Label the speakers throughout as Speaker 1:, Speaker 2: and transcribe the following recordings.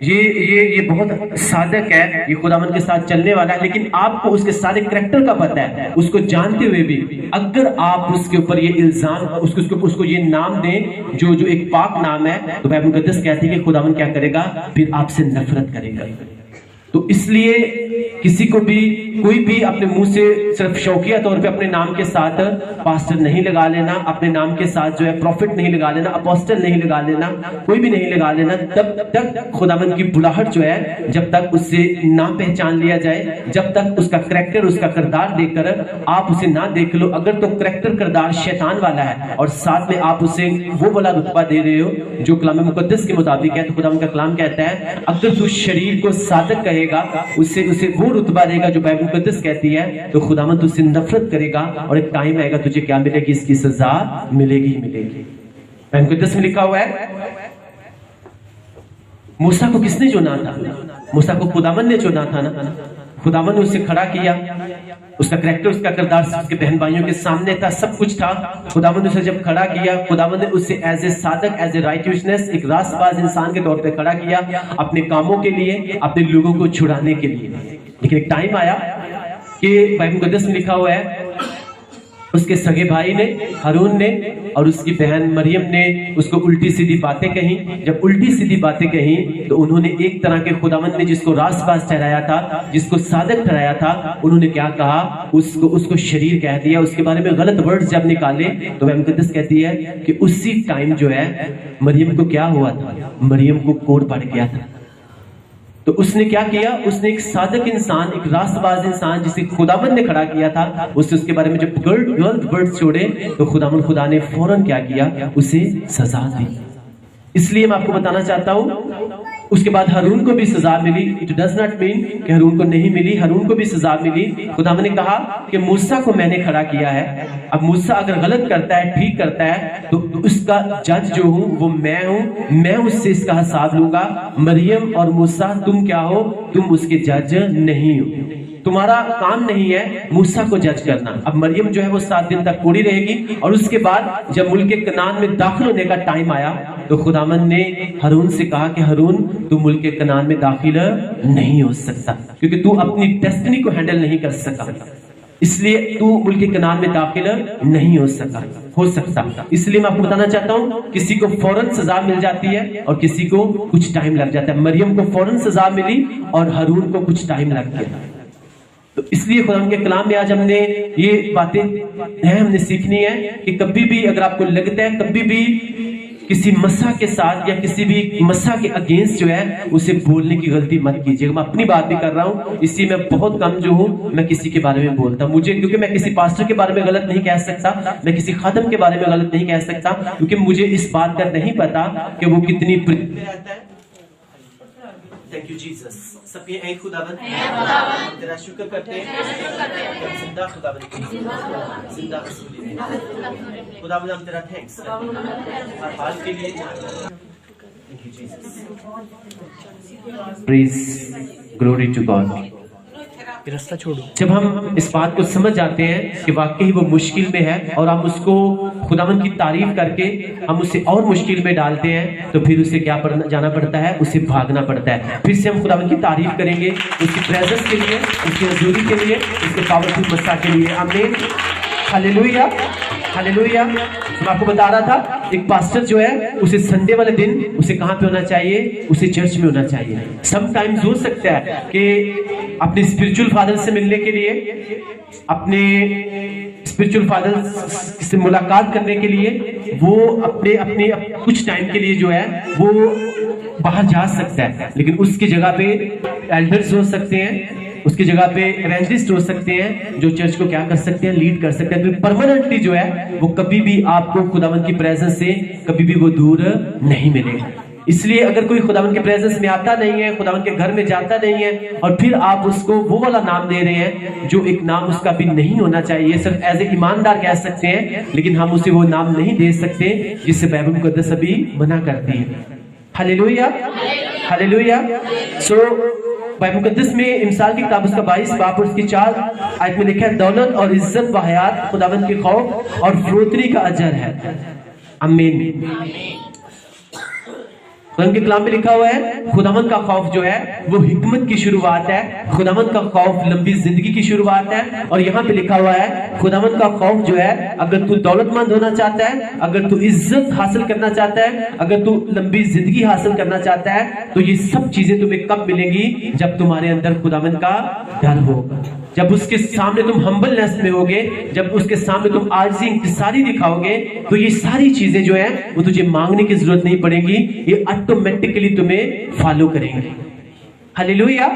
Speaker 1: یہ بہت صادق ہے، یہ خداوند کے ساتھ چلنے والا ہے، لیکن آپ کو اس کے سارے کریکٹر کا پتہ ہے، اس کو جانتے ہوئے بھی اگر آپ اس کے اوپر یہ الزام، اس کو یہ نام دیں جو ایک پاک نام ہے، تو بائبل مقدس کہتی ہے کہ خداوند کیا کرے گا؟ پھر آپ سے نفرت کرے گا۔ تو اس لیے کسی کو بھی کوئی بھی اپنے منہ سے صرف شوقیہ طور پہ اپنے نام کے ساتھ پاسٹر نہیں لگا لینا، اپنے نام کے ساتھ جو ہے پروفٹ نہیں لگا لینا، اپوسٹل نہیں لگا لینا، کوئی بھی نہیں لگا لینا، تب تک خداوند کی بلاہٹ جو ہے جب تک اس سے نہ پہچان لیا جائے، جب تک اس کا کریکٹر، اس کا کردار دیکھ کر آپ اسے نہ دیکھ لو۔ اگر تو کریکٹر کردار شیطان والا ہے اور ساتھ میں آپ اسے وہ والا رتبہ دے رہے ہو جو کلام مقدس کے مطابق ہے، تو خداوند کا کلام کہتا ہے اگر تو شریر کو صادق کہے گا، اسے وہ رتبہ دے گا جو بائبل مقدس کہتی ہے، تو خداوند تجھ سے نفرت کرے گا، اور ایک ٹائم آئے گا تجھے کیا ملے گی؟ اس کی سزا ملے گی ہی ملے گی۔ بائبل مقدس میں لکھا ہوا ہے موسیٰ کو کس نے چنا تھا؟ موسیٰ کو خداوند نے چنا تھا نا، خداوند نے اسے کھڑا کیا، اس کا کریکٹر، اس کا کردار اس کے بہن بھائیوں کے سامنے تھا، سب کچھ تھا۔ خداوند نے اسے جب کھڑا کیا، خداوند نے اسے as a Sadiq, as a رائٹیوسنس، ایک راست باز انسان کے طور پہ کھڑا کیا، اپنے کاموں کے لیے، اپنے لوگوں کو چھڑانے کے لیے۔ لیکن ایک ٹائم آیا کہ بائبل مقدس میں لکھا ہوا ہے اس کے سگے بھائی نے، ہارون نے اور اس کی بہن مریم نے اس کو الٹی سیدھی باتیں کہیں۔ جب الٹی سیدھی باتیں کہیں تو انہوں نے ایک طرح کے خداوند نے جس کو راست باز ٹھہرایا تھا، جس کو صادق ٹھہرایا تھا، انہوں نے کیا کہا؟ اس کو شریر کہہ دیا، اس کے بارے میں غلط ورڈز جب نکالے تو بائبل مقدس کہتی ہے کہ اسی ٹائم جو ہے مریم کو کیا ہوا تھا؟ مریم کو کوڑ پڑ گیا تھا۔ تو اس نے کیا کیا؟ اس نے ایک صادق انسان، ایک راست باز انسان جسے خداوند نے کھڑا کیا تھا، اس کے بارے میں جب غلط ورڈ چھوڑے تو خدا نے فوراً کیا کیا؟ اسے سزا دی۔ اس لیے میں آپ کو بتانا چاہتا ہوں اس کے بعد ہارون کو بھی سزا ملی۔ اٹ ڈز ناٹ مین کہ ہارون کو نہیں ملی، ہارون کو بھی سزا ملی۔ خداوند نے کہا کہ موسیٰ کو میں نے کھڑا کیا ہے، اب موسیٰ اگر غلط کرتا ہے، ٹھیک کرتا ہے، تو اس کا جج جو ہوں وہ میں ہوں، میں اس سے اس کا حساب لوں گا۔ مریم اور موسیٰ تم کیا ہو؟ تم اس کے جج نہیں ہو، تمہارا کام نہیں ہے موسیٰ کو جج کرنا۔ اب مریم جو ہے وہ 7 دن تک کوڑی رہے گی، اور اس کے بعد جب ملک کنعان میں داخل ہونے کا ٹائم آیا تو خداوند نے ہارون سے کہا کہ ہارون تو ملک کنعان میں داخل نہیں ہو سکتا، کیونکہ تو اپنی ڈیسٹنی کو ہینڈل نہیں کر سکا، اس لیے تو ملک کنعان میں داخل نہیں ہو سکتا۔ اس لیے میں آپ کو بتانا چاہتا ہوں کسی کو فوراً سزا مل جاتی ہے اور کسی کو کچھ ٹائم لگ جاتا ہے۔ مریم کو فوراً سزا ملی اور ہارون کو کچھ ٹائم لگ گیا۔ تو اس لیے خدا کے کلام میں آج ہم نے یہ باتیں ہیں، ہم نے سیکھنی ہے کہ کبھی بھی اگر آپ کو لگتا ہے کبھی بھی کسی مسیح کے ساتھ یا کسی بھی مسیح کے اگینسٹ جو ہے اسے بولنے کی غلطی مت کیجیے۔ میں اپنی بات بھی کر رہا ہوں، اس لیے میں بہت کم جو ہوں میں کسی کے بارے میں بولتا ہوں، کیونکہ میں کسی پاسٹر کے بارے میں غلط نہیں کہہ سکتا، میں کسی خادم کے بارے میں غلط نہیں کہہ سکتا، کیونکہ مجھے اس بات کا نہیں پتا کہ وہ کتنی Thank you Jesus. سب یہ ایک خداوند ہم تیرا شکر کرتے ہیں، زندہ خداوند، زندہ رسول خداوند، ہم تیرا تھینکس ہر حال کے لیے۔ Thank you Jesus. Praise, glory to God. جب ہم اس بات کو سمجھ جاتے ہیں کہ واقعی وہ مشکل میں ہے اور ہم اس کو خداوند کی تعریف کر کے ہم اسے اور مشکل میں ڈالتے ہیں، تو پھر اسے کیا جانا پڑتا ہے؟ اسے بھاگنا پڑتا ہے۔ پھر سے ہم خداوند کی تعریف کریں گے اس کی پریزنس کے لیے، اس کی حضوری کے لیے، اس کے پاورفل مسیح کے لیے۔ آمین، ہاللیلویا، ہاللیلویا۔ میں آپ کو بتا رہا تھا ایک پاسٹر جو ہے اسے سنڈے والے دن اسے کہاں پہ ہونا چاہیے؟ اسے چرچ میں ہونا چاہیے۔ سم ٹائمز ہو سکتا ہے کہ اپنے اسپرچل فادر سے ملنے کے لیے، اپنے اسپرچل فادر سے ملاقات کرنے کے لیے وہ اپنے کچھ ٹائم کے لیے جو ہے وہ باہر جا سکتا ہے، لیکن اس کی جگہ پہ ایلڈرز ہو سکتے ہیں، اس کی جگہ پہ ایونجلسٹ ہو سکتے ہیں جو چرچ کو کیا کر سکتے ہیں؟ لیڈ کر سکتے ہیں۔ تو پرماننٹلی جو ہے وہ کبھی بھی آپ کو خداوند کی پریزنس سے کبھی بھی وہ دور نہیں ملے گا۔ اس لیے اگر کوئی خداوند کی پریزنس میں آتا نہیں ہے، خداوند کے گھر میں جاتا نہیں ہے، اور پھر آپ اس کو وہ والا نام دے رہے ہیں جو ایک نام اس کا بھی نہیں ہونا چاہیے، صرف ایز اے ایماندار کہہ سکتے ہیں، لیکن ہم اسے وہ نام نہیں دے سکتے جس سے بائبل مقدس ابھی منع کرتی ہے۔ ہاللیلویا، ہاللیلویا۔ سو بائبل مقدس میں امثال کی کتاب اس کا 22 باب اور اس کی 4 آیت میں لکھا ہے دولت اور عزت و حیات خداوند کے خوف اور فروتنی کا اجر ہے۔ آمین۔ قرآن کے کلام میں لکھا ہوا ہے خداوند کا خوف جو ہے وہ حکمت کی شروعات ہے، خداوند کا خوف لمبی زندگی کی شروعات ہے. اور یہاں پہ لکھا ہوا ہے خداوند کا خوف جو ہے اگر تو دولت مند ہونا چاہتا ہے، اگر تو عزت حاصل کرنا چاہتا ہے، اگر تو لمبی زندگی حاصل کرنا چاہتا ہے، تو یہ سب چیزیں تمہیں کب ملیں گی؟ جب تمہارے اندر خداوند کا ڈر ہوگا، جب اس کے سامنے تم ہمبلنس میں ہوگے، جب اس کے سامنے تم عاجزی انکساری دکھاؤ گے، تو یہ ساری چیزیں جو ہیں وہ تجھے مانگنے کی ضرورت نہیں پڑے گی، یہ آٹومیٹکلی تمہیں فالو کریں گے. ہلیلویا.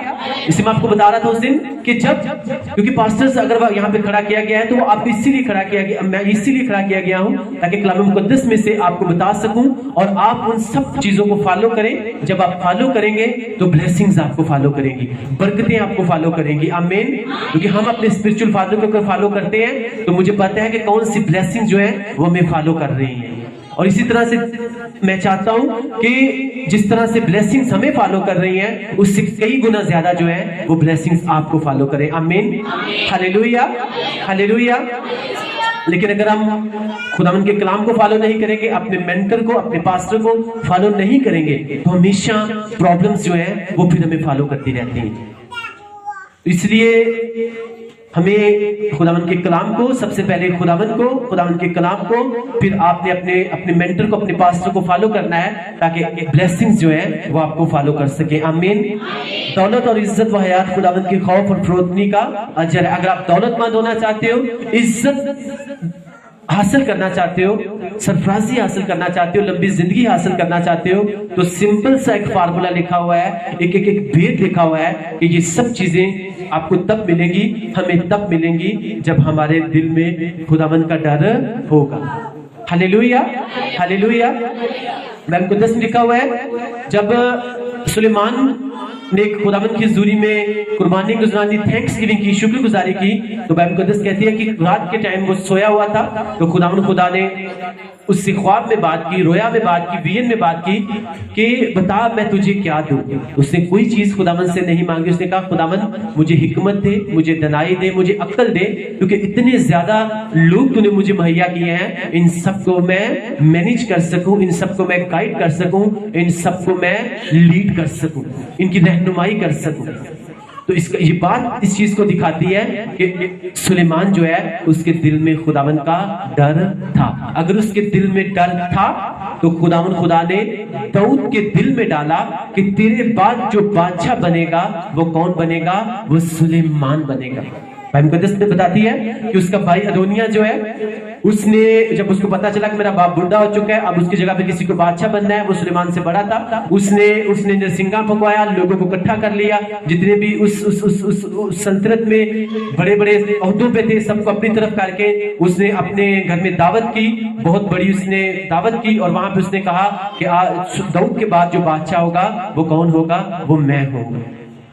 Speaker 1: اسے میں آپ کو بتا رہا تھا اس دن کہ جب کیونکہ پاسٹرز اگر یہاں پہ کھڑا کیا گیا ہے تو وہ آپ کو اسی لیے کھڑا کیا گیا، میں اسی لیے کھڑا کیا گیا ہوں تاکہ کلام مقدس میں سے آپ کو بتا سکوں اور آپ ان سب چیزوں کو فالو کریں. جب آپ فالو کریں گے تو بلیسنگز آپ کو فالو کریں گی، برکتیں آپ کو فالو کریں گی. آمین. کیونکہ ہم اپنے اسپرچل فادر کو اگر فالو کرتے ہیں تو مجھے پتا ہے کہ کون سی بلیسنگ جو ہے وہ ہمیں فالو کر رہی ہیں. اور اسی طرح سے میں چاہتا ہوں کہ جس طرح سے بلیسنگز ہمیں فالو کر رہی ہیں اس سے کئی گنا زیادہ جو ہے وہ بلیسنگز آپ کو فالو کریں. آمین. ہلیلویا. ہلیلویا. لیکن اگر ہم خداوند کے کلام کو فالو نہیں کریں گے، اپنے مینٹر کو، اپنے پاسٹر کو فالو نہیں کریں گے، تو ہمیشہ پرابلمز جو ہیں وہ پھر ہمیں فالو کرتی رہتی ہیں. اس لیے ہمیں خداوند کے کلام کو، سب سے پہلے خداوند کو، خداوند کے کلام کو، پھر آپ نے اپنے مینٹر کو، اپنے پاسٹر کو فالو کرنا ہے تاکہ بلیسنگز جو ہیں وہ آپ کو فالو کر سکیں. آمین. دولت اور عزت و حیات خداوند کے خوف اور فروتنی کا اجر ہے. اگر آپ دولت مند ہونا چاہتے ہو، عزت حاصل کرنا چاہتے ہو، سرفرازی حاصل کرنا چاہتے ہو، لمبی زندگی حاصل کرنا چاہتے ہو، تو سمپل سا ایک فارمولا لکھا ہوا ہے، ایک بھید لکھا ہوا ہے کہ یہ سب چیزیں آپ کو تب ملیں گی، ہمیں تب ملیں گی جب ہمارے دل میں خداوند کا ڈر ہوگا. ہلیلویا. ہلیلویا. قرآن مقدس میں لکھا ہوا ہے جب سلیمان نے خداوند کی حضوری میں قربانی گزرانی، تھینکس گیونگ کی، شکر گزاری کی، تو بائبل مقدس کہتی ہے کہ رات کے ٹائم وہ سویا ہوا تھا تو خداوند خدا نے اس سے خواب میں بات کی، رویا میں بات کی، ویژن میں بات کی کہ بتا میں تجھے کیا دوں. اس نے کوئی چیز خداوند سے نہیں مانگی. اس نے کہا خداوند مجھے حکمت دے، مجھے دنائی دے، مجھے عقل دے، کیونکہ اتنے زیادہ لوگ تو نے مجھے مہیا کیے ہیں، ان سب کو میں مینیج کر سکوں، ان سب کو میں گائیڈ کر سکوں، ان سب کو میں لیڈ کر سکوں، ان کی رہنمائی کر سکوں. تو یہ بات اس چیز کو دکھاتی ہے کہ سلیمان جو ہے اس کے دل میں خداوند کا ڈر تھا. اگر اس کے دل میں ڈر تھا تو خدا نے داؤد کے دل میں ڈالا کہ تیرے بعد جو بادشاہ بنے گا وہ کون بنے گا؟ وہ سلیمان بنے گا. بائبل مقدس میں بتاتی ہے کہ اس کا بھائی ادونیہ جو ہے، اس نے جب اس کو پتا چلا کہ میرا باپ بوڑھا ہو چکا ہے، اب اس کی جگہ پہ کسی کو بادشاہ بننا ہے، وہ سلیمان سے بڑا تھا، اس نے نرسنگا پکوایا، لوگوں کو اکٹھا کر لیا، جتنے بھی اس سلطنت میں بڑے بڑے عہدوں پہ تھے سب کو اپنی طرف کر کے اس نے اپنے گھر میں دعوت کی، بہت بڑی اس نے دعوت کی، اور وہاں پہ اس نے کہا کہ داؤد کے بعد جو بادشاہ ہوگا وہ کون ہوگا؟ وہ میں ہوں.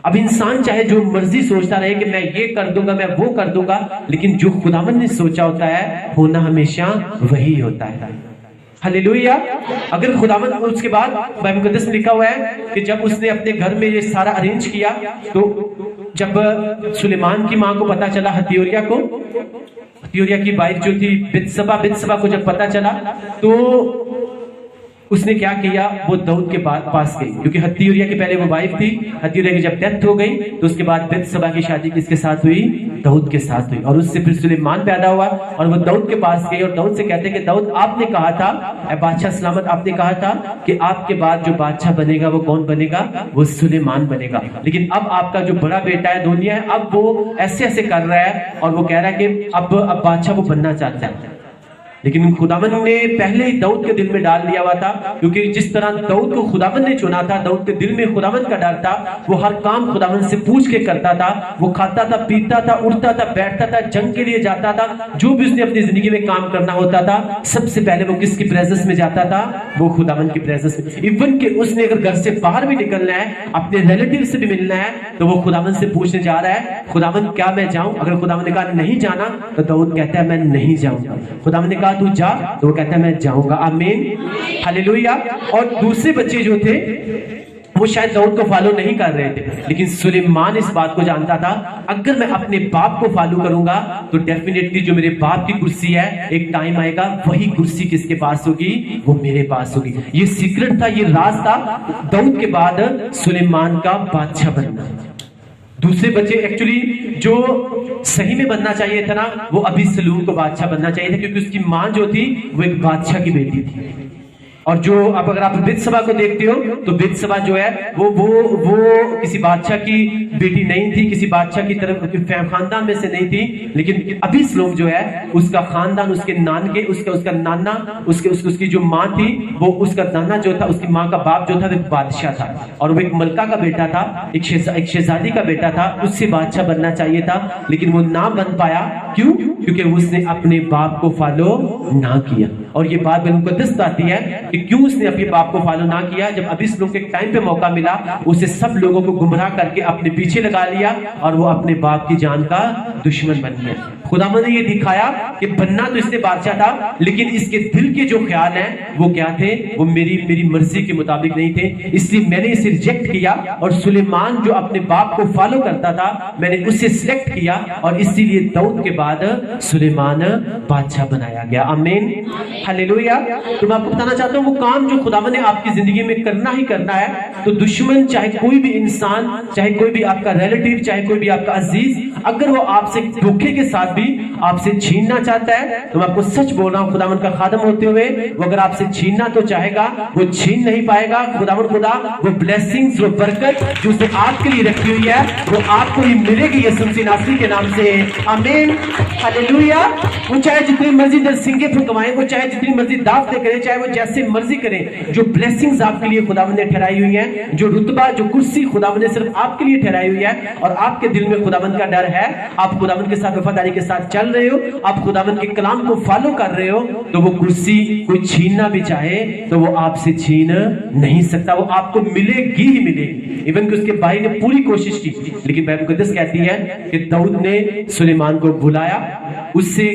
Speaker 1: اب انسان چاہے جو مرضی سوچتا رہے کہ میں یہ کر دوں گا، میں وہ کر دوں گا، لیکن جو خداوند نے سوچا ہوتا ہے ہونا ہمیشہ وہی ہوتا ہے. ہلیلویا. اگر خداوند، اس کے بعد بائبل مقدس میں لکھا ہوا ہے کہ جب اس نے اپنے گھر میں یہ سارا ارینج کیا تو جب سلیمان کی ماں کو پتا چلا، ہتھیوریا کی وائف جو تھی بتسبا کو جب پتا چلا تو اس نے کیا کیا؟ وہ داؤد کے پاس گئی، کیونکہ ہتھیوریا کی پہلے وہ وائف تھی. ہتھیوریا کی جب ڈیتھ ہو گئی تو اس کے بعد بتسبا کی شادی کس کے ساتھ ہوئی؟ داؤد کے ساتھ ہوئی، اور اس سے پھر سلیمان پیدا ہوا، اور وہ داؤد کے پاس گئی اور داؤد سے کہتے ہیں کہ داؤد آپ نے کہا تھا، اے بادشاہ سلامت، آپ نے کہا تھا کہ آپ کے بعد جو بادشاہ بنے گا وہ کون بنے گا؟ وہ سلیمان بنے گا. لیکن اب آپ کا جو بڑا بیٹا ہے دونیا ہے، اب وہ ایسے کر رہا ہے اور وہ کہہ رہا ہے کہ اب بادشاہ وہ بننا چاہتا ہے. لیکن خداوند نے پہلے ہی داؤد کے دل میں ڈال دیا ہوا تھا، کیونکہ جس طرح داؤد کو خداوند نے چنا تھا، داؤد کے دل میں خداوند کا ڈر تھا، وہ ہر کام خداوند سے پوچھ کے کرتا تھا، وہ کھاتا تھا، پیتا تھا، اٹھتا تھا، بیٹھتا تھا، جنگ کے لیے جاتا تھا، جو بھی اس نے اپنی زندگی میں کام کرنا ہوتا تھا سب سے پہلے وہ کس کی پریزنس میں جاتا تھا؟ وہ خداوند کی پریزنس میں. ایون کہ اس نے اگر گھر سے باہر بھی نکلنا ہے، اپنے ریلیٹیو سے بھی ملنا ہے، تو وہ خداوند سے پوچھنے جا رہا ہے خداوند کیا میں جاؤں؟ اگر خداوند نے کہا نہیں جانا تو داؤد کہتا ہے میں نہیں جاؤں گا. خداوند نے کہا تو جا، تو وہ کہتا ہے میں جاؤں گا. آمین. ہلیلویا. اور دوسرے بچے جو تھے وہ شاید داؤد کو فالو نہیں کر رہے تھے، لیکن سلیمان اس بات کو جانتا تھا اگر میں اپنے باپ کو فالو کروں گا تو ڈیفینیٹلی جو میرے باپ کی کرسی ہے ایک ٹائم آئے گا وہی کرسی کس کے پاس ہوگی؟ وہ میرے پاس ہوگی۔ یہ سیکرٹ تھا، یہ راز تھا داؤد کے بعد سلیمان کا بادشاہ بننا۔ دوسرے بچے ایکچولی جو صحیح میں بننا چاہیے تھا نا، وہ ابھی سلوم کو بادشاہ بننا چاہیے تھا، کیونکہ اس کی ماں جو تھی وہ ایک بادشاہ کی بیٹی تھی۔ اور جو اب اگر آپ بیت سبا کو دیکھتے ہو تو بیت سبا جو ہے وہ کسی بادشاہ کی بیٹی نہیں تھی، کسی بادشاہ کی طرف خاندان میں سے نہیں تھی، لیکن ابھی سلوم جو ہے اس کا خاندان، اس کے نان کے اس کا نانا، اس کی جو ماں تھی وہ اس کا نانا جو تھا، اس کی ماں کا باپ جو تھا وہ بادشاہ تھا، اور وہ ایک ملکہ کا بیٹا تھا، ایک شہزادی کا بیٹا تھا، اس سے بادشاہ بننا چاہیے تھا، لیکن وہ نہ بن پایا۔ کیوں؟ کیونکہ اس نے اپنے باپ کو فالو نہ کیا۔ اور یہ بات مقدس بتاتی ہے کہ کیوں اس نے اپنے باپ کو فالو نہ کیا۔ جب ابیسلوم کے ٹائم پہ موقع ملا اسے سب لوگوں کو گمراہ کر کے اپنے پیچھے لگا لیا اور وہ اپنے باپ کی جان کا دشمن بن گیا۔ خداوند نے یہ دکھایا کہ بننا تو اس نے بادشاہ تھا، لیکن اس کے دل کے جو خیال ہیں وہ کیا تھے؟ وہ میری مرضی کے مطابق نہیں تھے، اس لیے میں نے اسے ریجیکٹ کیا، اور سلیمان جو اپنے باپ کو فالو کرتا تھا میں نے اسے سلیکٹ کیا، اور اسی لیے داؤد کے بعد سلیمان بادشاہ بنایا گیا۔ آمین، ہلیلویا۔ تو میں آپ کو بتانا چاہتا ہوں وہ کام جو خداوند نے آپ کی زندگی میں کرنا ہی کرنا ہے، تو دشمن چاہے کوئی بھی انسان، چاہے کوئی بھی آپ کا ریلیٹیو، چاہے کوئی بھی آپ کا عزیز، اگر وہ آپ سے دھوکے کے ساتھ بھی آپ سے چھیننا چاہتا ہے، تو میں آپ کو سچ بول رہا ہوں خداوند کا خادم ہوتے ہوئے وہ اگر آپ سے چھیننا تو چاہے گا وہ چھین نہیں پائے گا۔ خداوند خدا وہ بلیسنگز، وہ برکت جو اس نے آپ کے لیے رکھی ہوئی ہے وہ آپ کو ہی ملے گی یسوع مسیح ناصری کے نام سے۔ آمین، ہلیلویا۔ وہ چاہے جتنی مرضی سنگے پھنکوائیں، وہ چاہے جتنی مرضی دعوتیں کریں، چاہے وہ جیسے مرضی کریں، جو بلیسنگز آپ کے لیے خداوند نے ٹھہرائی ہوئی ہیں، جو رتبہ، جو کرسی خداوند نے صرف آپ کے لیے ٹھہرائی ہوئی ہے، اور آپ کے دل میں خداوند کا ڈر ہے، آپ خداوند کے ساتھ وفاداری کے ساتھ چل رہے ہو، آپ خداوند کے کلام کو فالو کر رہے ہو، تو وہ کرسی کوئی چھیننا بھی چاہے تو وہ آپ سے چھین نہیں سکتا، وہ آپ کو ملے گی ہی ملے گی۔ ایون کہ اس کے بھائی نے پوری کوشش کی، لیکن بائبل مقدس کہتی ہے کہ داؤد نے سلیمان کو بلایا، اس سے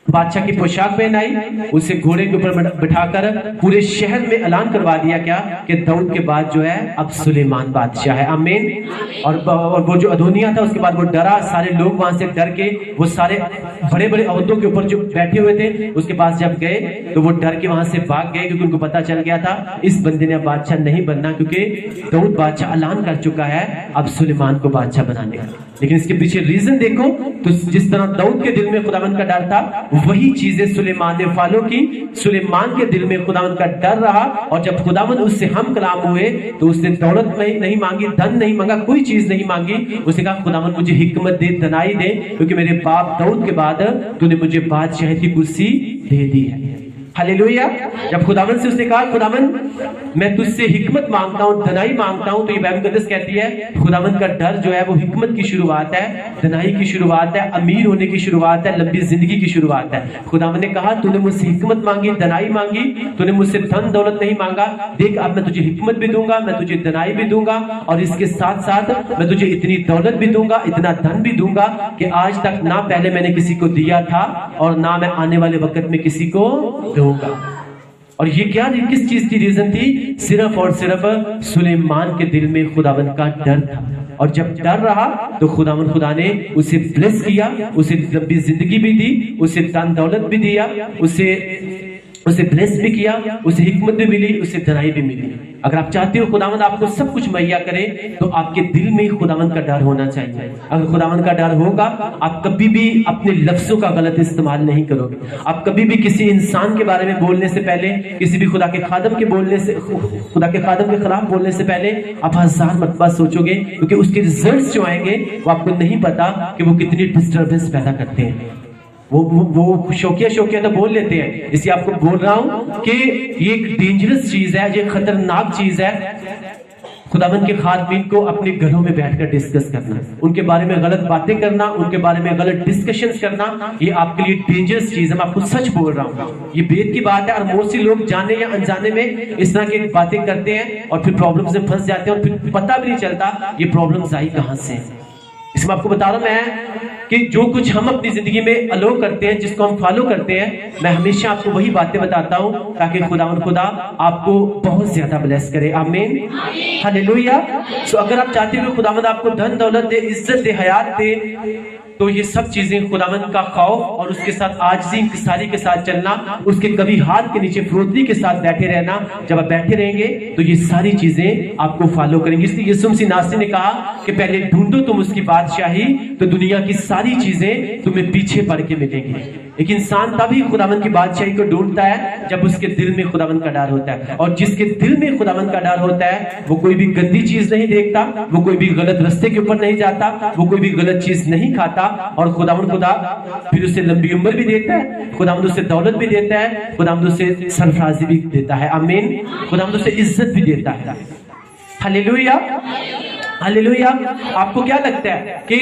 Speaker 1: بادشاہ کی پوشاک پہنائی، اسے گھوڑے کے اوپر بٹھا کر پورے شہر میں اعلان کروا دیا کیا کہ داؤد کے بعد جو ہے اب سلیمان بادشاہ ہے۔ آمین۔ اور وہ جو ادونیہ تھا اس کے بعد وہ ڈرا، سارے لوگ وہاں سے ڈر کے، وہ سارے بڑے بڑے عہدوں کے اوپر جو بیٹھے ہوئے تھے اس کے پاس جب گئے تو وہ ڈر کے وہاں سے بھاگ گئے، کیونکہ ان کو پتا چل گیا تھا اس بندے نے اب بادشاہ نہیں بننا، کیونکہ داؤد بادشاہ اعلان کر چکا ہے اب سلیمان کو بادشاہ بنانے کا۔ لیکن اس کے پیچھے ریزن دیکھو تو جس طرح داؤد کے دل میں خداوند کا ڈر تھا وہی چیزیں سلیمان نے فالو کی۔ سلیمان کے دل میں خداوند کا ڈر رہا، اور جب خداوند اس سے ہم کلام ہوئے تو اس نے دولت نہیں مانگی، دھن نہیں مانگا، کوئی چیز نہیں مانگی، اس نے کہا خداوند مجھے حکمت دے، دنائی دے، کیونکہ میرے باپ داؤد کے بعد تو نے مجھے بادشاہت کی کرسی دے دی ہے۔ ہلیلویا۔ جب خداوند سے اس نے کہا خداوند میں تجھ سے حکمت مانگتا ہوں، دنائی مانگتا ہوں، تو یہ بائبل مقدس کہتی ہے خداوند کا ڈر جو ہے وہ حکمت کی شروعات ہے، دنائی کی شروعات ہے، امیر ہونے کی شروعات ہے، لمبی زندگی کی شروعات ہے۔ خداوند نے کہا تو نے مجھ سے حکمت مانگی، دنائی مانگی، تو نے مجھ سے دھن دولت نہیں مانگا، دیکھ اب میں تجھے حکمت بھی دوں گا، میں تجھے دنائی بھی دوں گا، اور اس کے ساتھ ساتھ میں تجھے اتنی دولت بھی دوں گا، اتنا دھن بھی دوں گا کہ آج تک نہ پہلے میں نے کسی کو دیا تھا اور نہ میں آنے والے وقت میں کسی کو دوں گا۔ اور یہ کیا کس چیز کی ریزن تھی؟ صرف اور صرف سلیمان کے دل میں خداوند کا ڈر تھا، اور جب ڈر رہا تو خدا نے اسے بلیس کیا، اسے لمبی زندگی بھی دی، اسے دن دولت بھی دیا، اسے بلیس بھی کیا، اسے حکمت بھی ملی، اسے دنائی بھی ملی۔ اگر آپ چاہتے ہو خداوند آپ کو سب کچھ مہیا کرے تو آپ کے دل میں خداوند کا ڈر ہونا چاہیے۔ اگر خداوند کا ڈر ہوگا آپ کبھی بھی اپنے لفظوں کا غلط استعمال نہیں کرو گے، آپ کبھی بھی کسی انسان کے بارے میں بولنے سے پہلے، کسی بھی خدا کے خادم کے خلاف بولنے سے پہلے آپ 1000 مرتبہ سوچو گے، کیونکہ اس کے ریزلٹس جو آئیں گے وہ آپ کو نہیں پتا کہ وہ کتنی ڈسٹربنس پیدا کرتے ہیں۔ وہ شوکیہ تو بول لیتے ہیں، اس لیے آپ کو بول رہا ہوں کہ یہ ایک ڈینجرس چیز ہے، یہ خطرناک چیز ہے خداوند کے خادمین کو اپنے گھروں میں بیٹھ کر ڈسکس کرنا، ان کے بارے میں غلط باتیں کرنا، ان کے بارے میں غلط ڈسکشنز کرنا، یہ آپ کے لیے ڈینجرس چیز ہے۔ میں آپ کو سچ بول رہا ہوں، یہ بیت کی بات ہے، اور بہت سے لوگ جانے یا انجانے میں اس طرح کی باتیں کرتے ہیں اور پھر پرابلمز میں پھنس جاتے ہیں، اور پھر پتہ بھی نہیں چلتا یہ پرابلمز آئی کہاں سے ہیں۔ اس میں آپ کو بتا رہا ہوں میں کہ جو کچھ ہم اپنی زندگی میں الو کرتے ہیں، جس کو ہم فالو کرتے ہیں، میں ہمیشہ آپ کو وہی باتیں بتاتا ہوں تاکہ خدا آپ کو بہت زیادہ بلیس کرے. آمین، ہاللیلویا. سو اگر آپ چاہتے ہو کہ خداوند آپ کو دھن دولت دے، عزت دے، حیات دے، تو یہ سب چیزیں خداوند کا خوف اور اس کے ساتھ عاجزی انکساری کے ساتھ چلنا، اس کے کبھی ہاتھ کے نیچے فروتنی کے ساتھ بیٹھے رہنا. جب آپ بیٹھے رہیں گے تو یہ ساری چیزیں آپ کو فالو کریں گی. اس لیے یسوع مسیح ناصری نے کہا کہ پہلے ڈھونڈو تم اس کی بادشاہی تو دنیا کی ساری چیزیں تمہیں پیچھے پڑ کے ملیں گی. ایک انسان تبھی خداوند کی بادشاہی کو ڈھونڈتا ہے جب اس کے دل میں خداوند کا ڈر ہوتا ہے. اور جس کے دل میں خداوند کا ڈر ہوتا ہے وہ کوئی بھی گندی چیز نہیں دیکھتا، وہ کوئی بھی غلط رستے کے اوپر نہیں جاتا، وہ کوئی بھی غلط چیز نہیں کھاتا. اور خداوند پھر اسے لمبی عمر بھی دیتا ہے، خداوند اسے دولت بھی دیتا ہے، خداوند اسے سرفرازی بھی دیتا ہے. آمین. خداوند اسے عزت بھی دیتا ہے. ہاللیلویا، ہاللیلویا. آپ کو کیا لگتا ہے کہ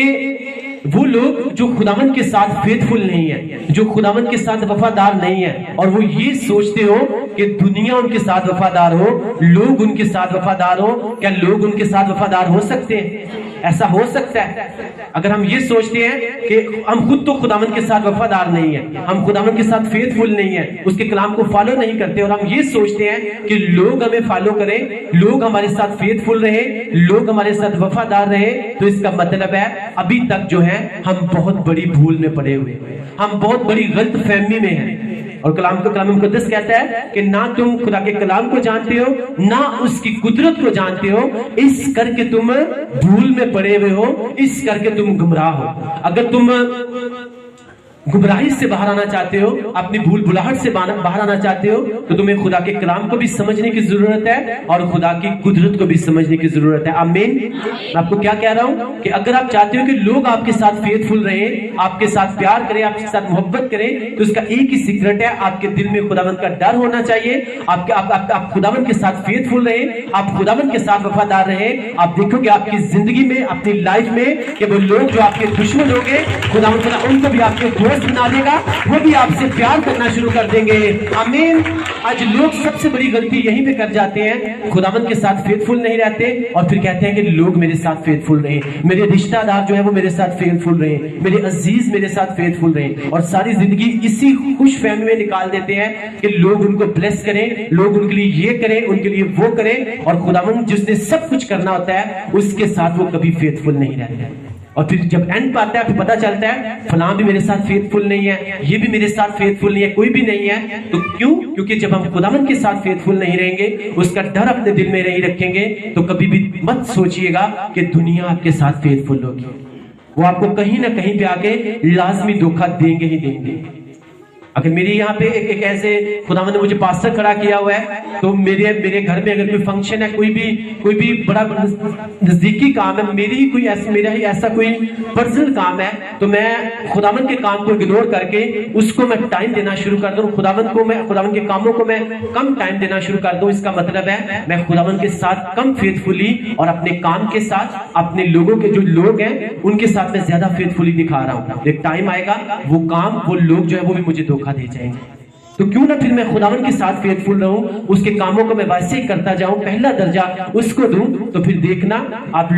Speaker 1: وہ لوگ جو خداوند کے ساتھ فیتھفل نہیں ہیں، جو خداوند کے ساتھ وفادار نہیں ہیں، اور وہ یہ سوچتے ہو کہ دنیا ان کے ساتھ وفادار ہو، لوگ ان کے ساتھ وفادار ہو، کیا لوگ ان کے ساتھ وفادار ہو سکتے ہیں؟ ایسا ہو سکتا ہے؟ اگر ہم یہ سوچتے ہیں کہ ہم خود تو خداوند کے ساتھ وفادار نہیں ہیں، ہم خداوند کے ساتھ فیتھفل نہیں ہیں، اس کے کلام کو فالو نہیں کرتے، اور ہم یہ سوچتے ہیں کہ لوگ ہمیں فالو کریں، لوگ ہمارے ساتھ فیتھفل رہیں، لوگ ہمارے ساتھ وفادار رہیں، تو اس کا مطلب ہے ابھی تک جو ہے ہم بہت بڑی بھول میں پڑے ہوئے ہیں، ہم بہت بڑی غلط فہمی میں ہیں. اور کلام مقدس کہتا ہے کہ نہ تم خدا کے کلام کو جانتے ہو، نہ اس کی قدرت کو جانتے ہو، اس کر کے تم بھول میں پڑے ہوئے ہو، اس کر کے تم گمراہ ہو. اگر تم گمراہی سے باہر آنا چاہتے ہو، اپنی بھول بھلاہٹ سے باہر آنا چاہتے ہو، تو تمہیں خدا کے کلام کو بھی سمجھنے کی ضرورت ہے اور خدا کی قدرت کو بھی سمجھنے کی ضرورت ہے. آمین. میں آپ کو کیا کہہ رہا ہوں کہ اگر آپ چاہتے ہو کہ لوگ آپ کے ساتھ فیتھفل رہیں، آپ کے ساتھ پیار کریں، آپ کے ساتھ محبت کریں، تو اس کا ایک ہی سیکرٹ ہے، آپ کے دل میں خداوند کا ڈر ہونا چاہیے. آپ خداوند کے ساتھ فیتھفل رہیں، آپ خداوند کے ساتھ وفادار رہیں. آپ دیکھو کہ آپ کی زندگی میں، اپنی لائف میں، کہ وہ لوگ جو آپ کے دشمن ہوں گے، خداوند ان کو بھی آپ کے بنا دے گا، وہ بھی آپ سے پیار کرنا شروع کر دیں گے. آمین. آج لوگ سب سے بڑی غلطی یہیں پہ کر جاتے ہیں، خداوند کے ساتھ فیتھفل نہیں رہتے اور پھر کہتے ہیں کہ لوگ میرے ساتھ فیتھفل رہیں، میرے رشتہ دار جو ہے وہ میرے ساتھ فیتھفل رہیں، میرے عزیز میرے ساتھ فیتھفل رہیں، اور ساری زندگی اسی خوش فہمی میں نکال دیتے ہیں کہ لوگ ان کو بلیس کریں، لوگ ان کے لیے یہ کریں، ان کے لیے وہ کریں، اور خداوند جس نے سب کچھ کرنا ہوتا ہے اس کے ساتھ وہ کبھی فیتھفل نہیں رہتے. اور پھر جب اینڈ پہ آتا ہے پھر پتا چلتا ہے فلاں بھی میرے ساتھ فیتھفل نہیں ہے، یہ بھی میرے ساتھ فیتھفل نہیں ہے، کوئی بھی نہیں ہے. تو کیوں؟ کیونکہ جب ہم خداوند کے ساتھ فیتھفل نہیں رہیں گے، اس کا ڈر اپنے دل میں نہیں رکھیں گے، تو کبھی بھی مت سوچئے گا کہ دنیا آپ کے ساتھ فیتھفل ہوگی. وہ آپ کو کہیں نہ کہیں پہ آ کے لازمی دھوکہ دیں گے ہی دیں گے. اگر میری یہاں پہ ایک ایسے خداوند نے مجھے پاسٹر کھڑا کیا ہوا ہے، تو میرے گھر میں اگر کوئی فنکشن ہے، کوئی بھی بڑا نزدیکی کام ہے، میرا ہی ایسا کوئی پرسنل کام ہے، تو میں خداوند کے کام کو اگنور کر کے اس کو میں ٹائم دینا شروع کر دوں، خداوند کے کاموں کو میں کم ٹائم دینا شروع کر دوں. اس کا مطلب ہے میں خداوند کے ساتھ کم فیتھفلی اور اپنے کام کے ساتھ اپنے لوگوں کے جو لوگ ہیں ان کے ساتھ میں زیادہ فیتھفلی دکھا رہا ہوں. ایک ٹائم آئے گا وہ کام، وہ لوگ جو ہے وہ بھی مجھے دھوکہ دے جائیں گے. تو کیوں نہ پھر میں خداوند کے ساتھ فیتھفل رہوں، اس کے کاموں کو میں ویسے ہی کرتا جاؤں، پہلا درجہ اس کو دوں. تو پھر دیکھنا آپ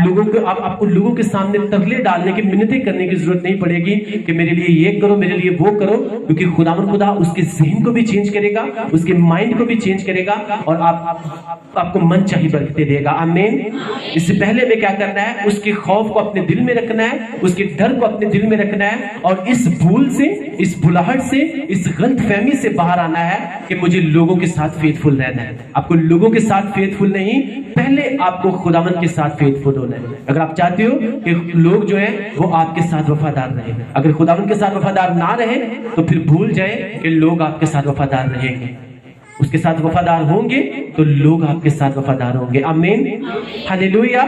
Speaker 1: ان لوگوں کے سامنے ترلے ڈالنے کی، منتیں کرنے کی ضرورت نہیں پڑے گی کہ میرے لیے یہ کرو، میرے لیے وہ کرو، کیونکہ خداوند خدا اس کے ذہن کو بھی چینج کرے گا، اس کے مائنڈ کو بھی چینج کرے گا، اور آپ کو من چاہی برکتیں دے گا. آمین. اس سے پہلے میں کیا کرنا ہے؟ اس کے خوف کو اپنے دل میں رکھنا ہے، اس کے ڈر کو اپنے دل میں رکھنا ہے، اور اس بھول سے، اس بھلاہٹ سے، اس غلط فہمی سے باہر آنا ہے کہ مجھے لوگوں کے ساتھ فیتھفل رہنا ہے. آپ کو لوگوں کے ساتھ فیتھفل نہیں، پہلے آپ کو خداوند کے ساتھ فیتھفل ہونا ہے. اگر آپ چاہتے ہو کہ لوگ جو ہیں وہ آپ کے ساتھ وفادار رہیں، اگر خداوند کے ساتھ وفادار نہ رہیں تو پھر بھول جائیں کہ لوگ آپ کے ساتھ وفادار رہیں گے. اس کے ساتھ وفادار ہوں گے تو لوگ آپ کے ساتھ وفادار ہوں گے. آمین. ہاللیلویا.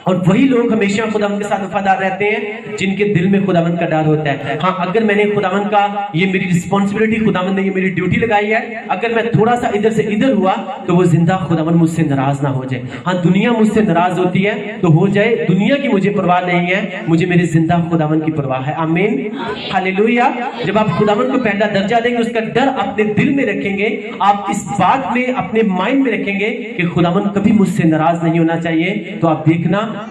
Speaker 1: اور وہی لوگ ہمیشہ خداوند کے ساتھ وفادار رہتے ہیں جن کے دل میں خداوند کا ڈر ہوتا ہے. ہاں، اگر میں نے خداوند کا، یہ میری رسپانسبلٹی، خداوند نے یہ میری ڈیوٹی لگائی ہے، اگر میں تھوڑا سا ادھر سے ادھر ہوا تو وہ زندہ خداوند مجھ سے ناراض نہ ہو جائے. ہاں، دنیا مجھ سے ناراض ہوتی ہے تو ہو جائے، دنیا کی مجھے پرواہ نہیں ہے، مجھے میرے زندہ خداوند کی پرواہ ہے. آمین. ہاللیلویا. جب آپ خداوند کو پہلا درجہ دیں گے، اس کا ڈر اپنے دل میں رکھیں گے، آپ اس بات میں اپنے مائنڈ میں رکھیں گے کہ خداوند کبھی مجھ سے ناراض نہیں ہونا چاہیے، تو آپ دیکھنا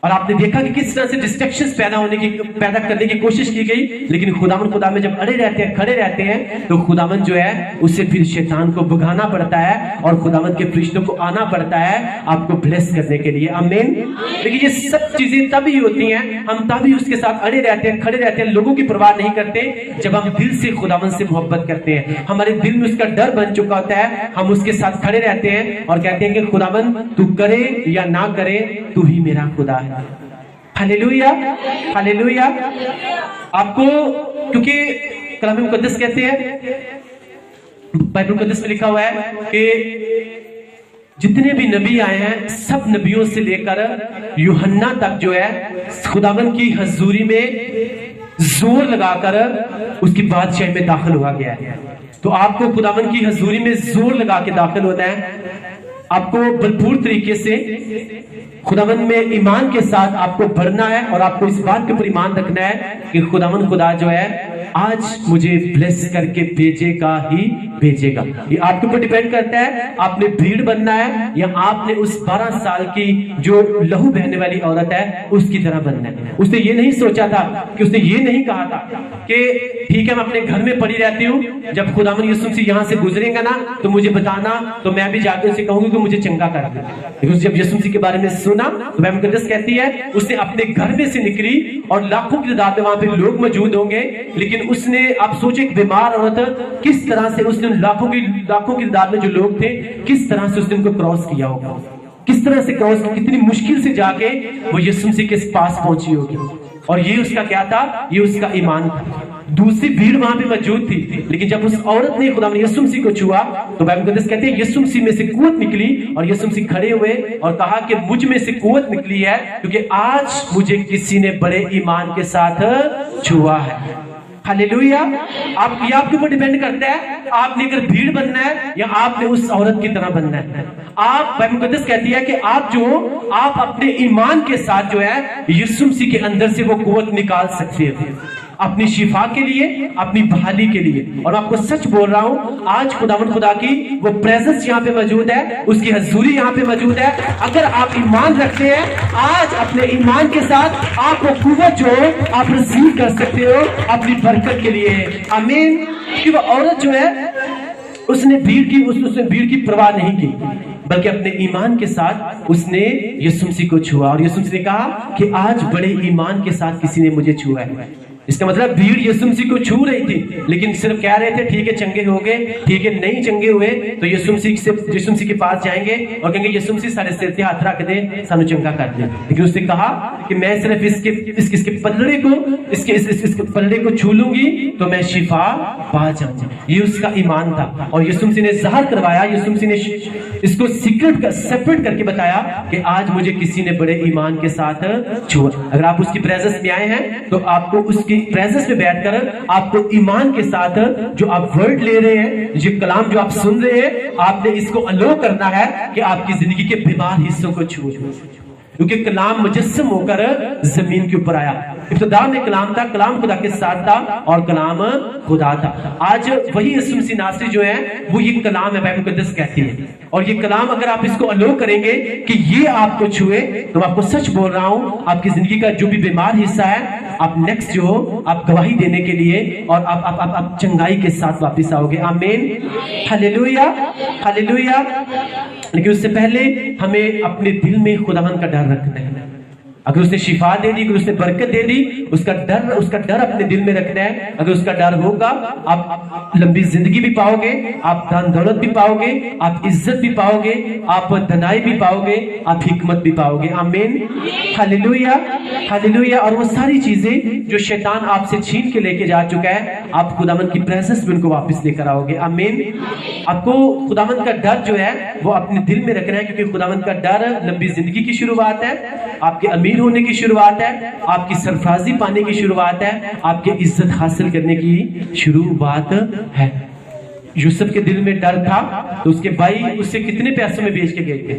Speaker 1: اور آپ نے دیکھا کہ کس طرح سے ڈسٹریکشنز پیدا کرنے کی کوشش کی گئی، لیکن خدا میں جب اڑے رہتے ہیں، کھڑے رہتے ہیں، تو خداوند جو ہے اسے پھر شیطان کو بھگانا پڑتا ہے اور خداوند کے فرشتوں کو آنا پڑتا ہے آپ کو بلیس کرنے کے لیے۔ آمین۔ لیکن یہ سب چیزیں تبھی ہوتی ہیں، ہم تبھی اس کے ساتھ اڑے رہتے ہیں، کھڑے رہتے ہیں، لوگوں کی پرواہ نہیں کرتے جب ہم دل سے خداوند سے محبت کرتے ہیں، ہمارے دل میں اس کا ڈر بن چکا ہوتا ہے، ہم اس کے ساتھ کھڑے رہتے ہیں اور کہتے ہیں کہ خداوند تو کرے یا نہ کرے، تو ہی میرا خدا ہے۔ ہاللیلویا، ہاللیلویا۔ آپ کو کیونکہ کلام مقدس کہتے ہیں، بائبل مقدس میں لکھا ہوا ہے کہ جتنے بھی نبی آئے ہیں سب نبیوں سے لے کر یوحنا تک جو ہے خداوند کی حضوری میں زور لگا کر اس کی بادشاہی میں داخل ہوا گیا ہے۔ تو آپ کو خداوند کی حضوری میں زور لگا کے داخل ہونا ہے، آپ کو بھرپور طریقے سے خداوند میں ایمان کے ساتھ آپ کو بڑھنا ہے، اور آپ کو اس بات کے اوپر ایمان رکھنا ہے کہ خداوند خدا جو ہے آج مجھے بلیس کر کے بھیجے گا ہی بھیجے گا۔ یہ آپ کے اوپر ڈیپینڈ کرتا ہے آپ نے بھیڑ بننا ہے یا آپ نے اس 12 سال کی جو لہو بہنے والی عورت ہے اس کی طرح بننا ہے۔ اس نے یہ نہیں سوچا تھا کہ اس نے یہ نہیں کہا تھا کہ ٹھیک ہے میں اپنے گھر میں پڑی رہتی ہوں، جب خداوند یسوع مسیح یہاں سے گزرے گا نا تو مجھے بتانا، تو میں بھی جا کے اسے کہوں گی کہ مجھے چنگا کر دے۔ لیکن جب یسوع مسیح کے بارے میں سنا تو بائبل مقدس کہتی ہے اس نے اپنے گھر میں سے نکلی اور لاکھوں کی تعداد میں وہاں پہ لوگ موجود ہوں گے، لیکن اس نے، آپ سوچے ایک بیمار عورت کس طرح سے اس نے لاکھوں کی تعداد میں جو لوگ تھے کس طرح سے اس نے ان کو کراس کیا ہوگا، کس طرح سے کراس، کتنی مشکل سے جا کے وہ یسوع مسیح کے پاس پہنچی ہوگی۔ اور یہ اس کا کیا تھا؟ یہ اس کا ایمان تھا۔ دوسری بھیڑ وہاں پہ موجود تھی، لیکن جب اس عورت نے خدا یسوع مسیح کو چھوا تو بائبل مقدس کہتے ہیں یسوع مسیح میں سے قوت نکلی اور یسوع مسیح کھڑے ہوئے اور کہا کہ مجھ میں سے قوت نکلی ہے کیونکہ آج مجھے کسی نے بڑے ایمان کے ساتھ چھوا ہے۔ ہاللیلویا۔ آپ کے اوپر ڈیپینڈ کرتا ہے آپ نے اگر بھیڑ بننا ہے یا آپ نے اس عورت کی طرح بننا ہے۔ آپ، بائبل مقدس کہتی ہے کہ آپ اپنے ایمان کے ساتھ جو ہے یسوع مسیح کے اندر سے وہ قوت نکال سکتے ہیں اپنی شفا کے لیے، اپنی بحالی کے لیے۔ اور آپ کو سچ بول رہا ہوں آج خداوند خدا کی وہ پریزنس یہاں پہ موجود ہے، اس کی حضوری یہاں پہ موجود ہے۔ اگر آپ ایمان رکھتے ہیں آج اپنے ایمان کے ساتھ آپ کو قوت جو آپ ریسیو کر سکتے ہو اپنی برکت کے لیے۔ آمین۔ کہ وہ عورت جو ہے اس نے بھیڑ کی پرواہ نہیں کی بلکہ اپنے ایمان کے ساتھ اس نے یسوع مسیح کو چھوا اور یسوع مسیح نے کہا کہ آج بڑے ایمان کے ساتھ کسی نے مجھے چھوا ہے۔ اس کا مطلب بھیڑ یسوع مسیح کو چھو رہی تھی لیکن صرف کہہ رہے تھے ٹھیک ہے چنگے ہو گئے، ٹھیک ہے نہیں چنگے ہوئے تو یسوع مسیح کے پاس جائیں گے اور کہیں گے یسوع مسیح سارے سر سے ہاتھ رکھ دے سانو چنگا کر دے۔ لیکن اس نے کہا کہ میں صرف اس کے پلڑے کو چھو لوں گی تو میں شفا پا جاؤں گا۔ یہ اس کا ایمان تھا اور یسوع مسیح نے ظاہر کروایا، یسوع مسیح نے اس کو سیپریٹ کر کے بتایا کہ آج مجھے کسی نے بڑے ایمان کے ساتھ چھوا۔ اگر آپ اس کی پریزنس میں آئے ہیں تو آپ کو اس کی پریزنس میں بیٹھ کر آپ کو ایمان کے ساتھ جو آپ ورڈ لے رہے ہیں، یہ کلام جو آپ سن رہے ہیں، آپ نے اس کو الو کرنا ہے کہ آپ کی زندگی کے بیمار حصوں کو چھو، کیونکہ کلام مجسم ہو کر زمین کے اوپر آیا۔ ابتدا میں کلام تھا، کلام خدا کے ساتھ تھا اور کلام خدا تھا۔ آج وہی یسوع مسیح ناصری جو ہے وہ یہ کلام ہے، بائبل مقدس کہتی ہے۔ اور یہ کلام اگر آپ اس کو الو کریں گے کہ یہ آپ کو چھوئے تو آپ کو سچ بول رہا ہوں آپ کی زندگی کا جو بھی بیمار حصہ ہے آپ نیکسٹ جو ہو آپ گواہی دینے کے لیے اور آپ چنگائی کے ساتھ واپس آؤ گے۔ آمین، ہاللیلویا، ہاللیلویا۔ لیکن اس سے پہلے ہمیں اپنے دل میں خداوند کا ڈر رکھنا ہے۔ اگر اس نے شفا دے دی، اگر اس نے برکت دے دی، اس کا ڈر اپنے دل میں رکھنا ہے۔ اگر اس کا ڈر ہوگا آپ لمبی زندگی بھی پاؤ گے، آپ دان دولت بھی پاؤ گے، آپ عزت بھی پاؤ گے، آپ دنائی بھی پاؤ گے، آپ حکمت بھی پاؤ گے۔ آمین، ہاللیلویا، ہاللیلویا۔ اور وہ ساری چیزیں جو شیطان آپ سے چھین کے لے کے جا چکا ہے آپ خداوند کی پریزنس میں ان کو واپس لے کر آؤ گے۔ آمین۔ آپ کو خداوند کا ڈر جو ہے وہ اپنے دل میں رکھنا ہے کیونکہ خداوند کا ڈر لمبی زندگی کی شروعات ہے، آپ کے امیر ہونے کی شروعات ہے، آپ کی سرفرازی پانے کی شروعات ہے، آپ کی عزت حاصل کرنے کی شروعات ہے۔ یوسف کے دل میں ڈر تھا تو اس کے بھائی اس سے کتنے پیسوں میں بیچ کے گئے تھے؟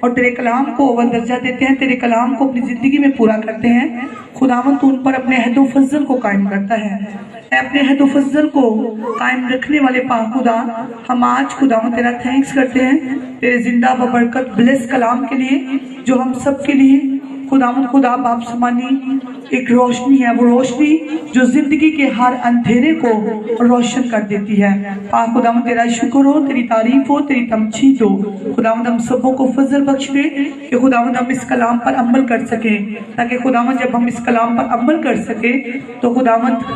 Speaker 2: اور تیرے کلام کو اول درجہ دیتے ہیں، تیرے کلام کو اپنی زندگی میں پورا کرتے ہیں، خداوند تو ان پر اپنے عہد و فضل کو قائم کرتا ہے۔ اے اپنے عہد و فضل کو قائم رکھنے والے پاک خدا، ہم آج خداوند تیرا تھینکس کرتے ہیں تیرے زندہ ببرکت بلیس کلام کے لیے، جو ہم سب کے لیے خداوند خدا باپ سمانی ایک روشنی ہے، وہ روشنی جو زندگی کے ہر اندھیرے کو روشن کر دیتی ہے۔ پاک خداوند تیرا شکر ہو، تیری تعریف ہو، تیری تمجید ہو۔ خداوند ہم سبوں کو فضل بخش دے کہ خداوند ہم اس کلام پر عمل کر سکیں، تاکہ خداوند جب ہم اس کلام پر عمل کر سکیں تو خداوند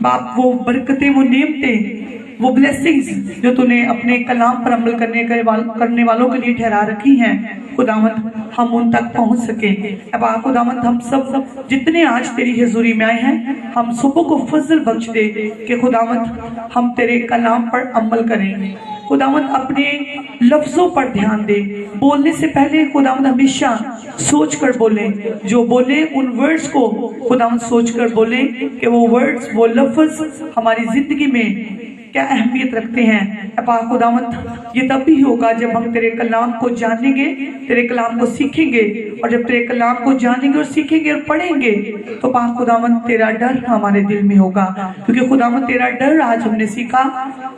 Speaker 2: باپ وہ برکتیں، وہ نعمتیں، وہ بلیسنگز جو تو نے اپنے کلام پر عمل کرنے والوں کے لیے ٹھہرا رکھی ہیں، خداوند ہم ان تک پہنچ سکیں۔ اب خداوند ہم سب جتنے آج تیری حضوری میں آئے ہیں، ہم سبوں کو فضل بخش دے کہ خداوند ہم تیرے کلام پر عمل کریں۔ خداوند اپنے لفظوں پر دھیان دے، بولنے سے پہلے خداوند ہمیشہ سوچ کر بولیں، جو بولیں ان ورڈز کو خداوند سوچ کر بولیں کہ وہ ورڈز، وہ لفظ ہماری زندگی میں کیا اہمیت رکھتے ہیں۔ اے پاک خداوند یہ تب بھی ہوگا جب ہم تیرے کلام کو جانیں گے، تیرے کلام کو سیکھیں گے، اور جب تیرے کلام کو جانیں گے اور سیکھیں گے اور پڑھیں گے تو پاک خداوند تیرا ڈر ہمارے دل میں ہوگا، کیونکہ خداوند تیرا ڈر آج ہم نے سیکھا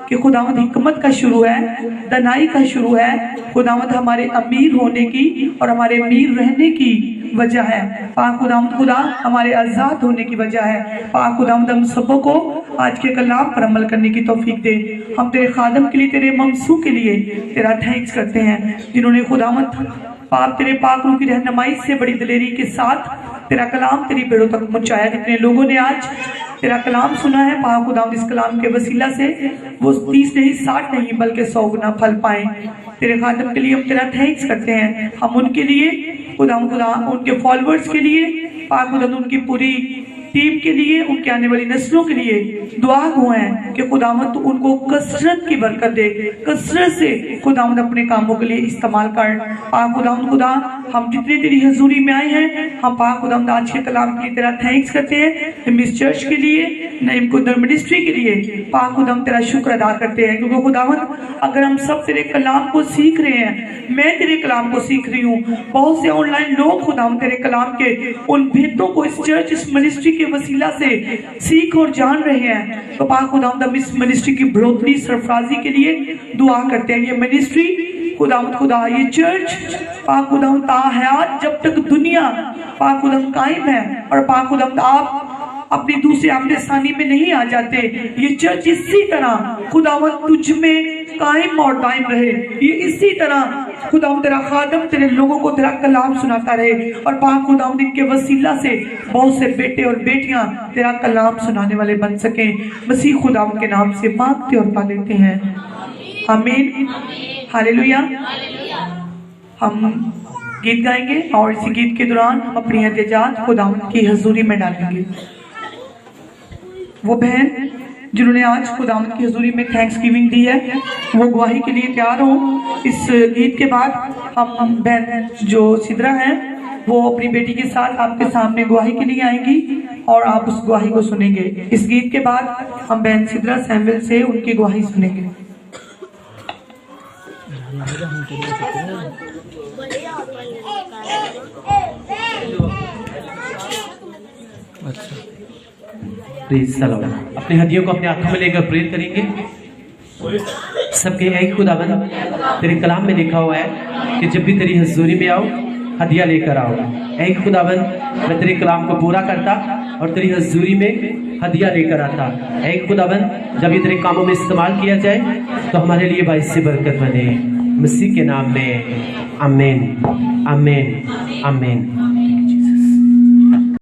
Speaker 2: کہ خداوند حکمت کا شروع ہے، دانائی کا شروع ہے، خداوند ہمارے امیر ہونے کی اور ہمارے امیر رہنے کی وجہ ہے، پاک خداوند خدا ہمارے آزاد ہونے کی وجہ ہے۔ پاک خداوند ہم سبوں کو آج کے کلام پر عمل کرنے کی توفیق دے۔ ہم تیرے خادم کے لیے، تیرے ممسو کے لیے تیرا تھینکس کرتے ہیں، جنہوں نے خداوند پاک تیرے پاک روح کی رہنمائی سے بڑی دلیری کے ساتھ تیرا کلام تیری پیڑوں تک پہنچایا۔ جتنے لوگوں نے آج تیرا کلام سنا ہے، پاک خداوند اس کلام کے وسیلہ سے وہ 30 نہیں 60 نہیں بلکہ 100 گنا پھل پائیں۔ تیرے خادم کے لیے ہم تیرا تھینکس کرتے ہیں، ہم ان کے لیے خداوند خدا، ان کے فالوورز کے لیے پاک خداوند، ان کی پوری ٹیم کے لیے، ان کے آنے والی نسلوں کے لیے دعا گو ہیں کہ خداوند ان کو کثرت کی برکت دے، کثرت سے خداوند اپنے کاموں کے لیے استعمال کر۔ پاک خداوند خدا، ہم جتنے تیری حضوری میں آئے ہیں، ہم پاک خداوند آج کے کلام کے لیے تیرا تھینکس کرتے ہیں، ہم اس چرچ کے لیے، نعیم قدر منسٹری کے لیے پاک خداوند تیرا شکر ادا کرتے ہیں، کیونکہ خداوند اگر ہم سب تیرے کلام کو سیکھ رہے ہیں، میں تیرے کلام کو سیکھ رہی ہوں، بہت سے آن لائن لوگ خداوند تیرے کلام کے ان بھیتوں کو اس چرچ، اس منسٹری کے وسیلہ سے سیکھ اور جان رہے ہیں، تو پاک خداوند ہم اس منسٹری کی بڑھوتری سرفرازی کے لیے دعا کرتے ہیں۔ یہ منسٹری خداوند خدا، یہ چرچ پاک خداوند تا حیات جب تک دنیا پاک خداوند قائم ہے، اور پاک خداوند آپ اپنی دوسرے آمد ثانی میں نہیں آ جاتے، یہ چرچ اسی طرح خداوند تجھ میں قائم اور دائم رہے، یہ اسی طرح خداوند تیرا خادم تیرے لوگوں کو تیرا کلام سناتا رہے، اور پاک خداوند ان کے وسیلہ سے بہت سے بیٹے اور بیٹیاں تیرا کلام سنانے والے بن سکیں۔ مسیح خداوند کے نام سے مانگتے اور پا لیتے ہیں، آمین، ہاللیلویا۔ ہم گیت گائیں گے اور اسی گیت کے دوران ہم اپنی احتجاج خداوند کی حضوری میں ڈالیں گے۔ وہ بہن جنہوں نے آج خداوند کی حضوری میں تھینکس گیونگ دی ہے، وہ گواہی کے لیے تیار ہوں۔ اس گیت کے بعد ہم بہن جو سدرا ہیں، وہ اپنی بیٹی کے ساتھ آپ کے سامنے گواہی کے لیے آئیں گی اور آپ اس گواہی کو سنیں گے۔ اس گیت کے بعد ہم بہن سدرا سیمویل سے ان کی گواہی سنیں گے۔
Speaker 1: پریز سلام۔ اپنے ہدیوں کو اپنے ہاتھوں میں لے کر پریز کریں گے۔ سب کے اے خداوند، تیرے کلام میں لکھا ہوا ہے کہ جب بھی تیری حضوری میں آؤ ہدیہ لے کر آؤ۔ اے خداوند، میں تیرے کلام کو پورا کرتا اور تیری حضوری میں ہدیہ لے کر آتا۔ اے خداوند، جب یہ تیرے کاموں میں استعمال کیا جائے تو ہمارے لیے باعث برکت بنے، مسیح کے نام میں آمین، آمین، آمین۔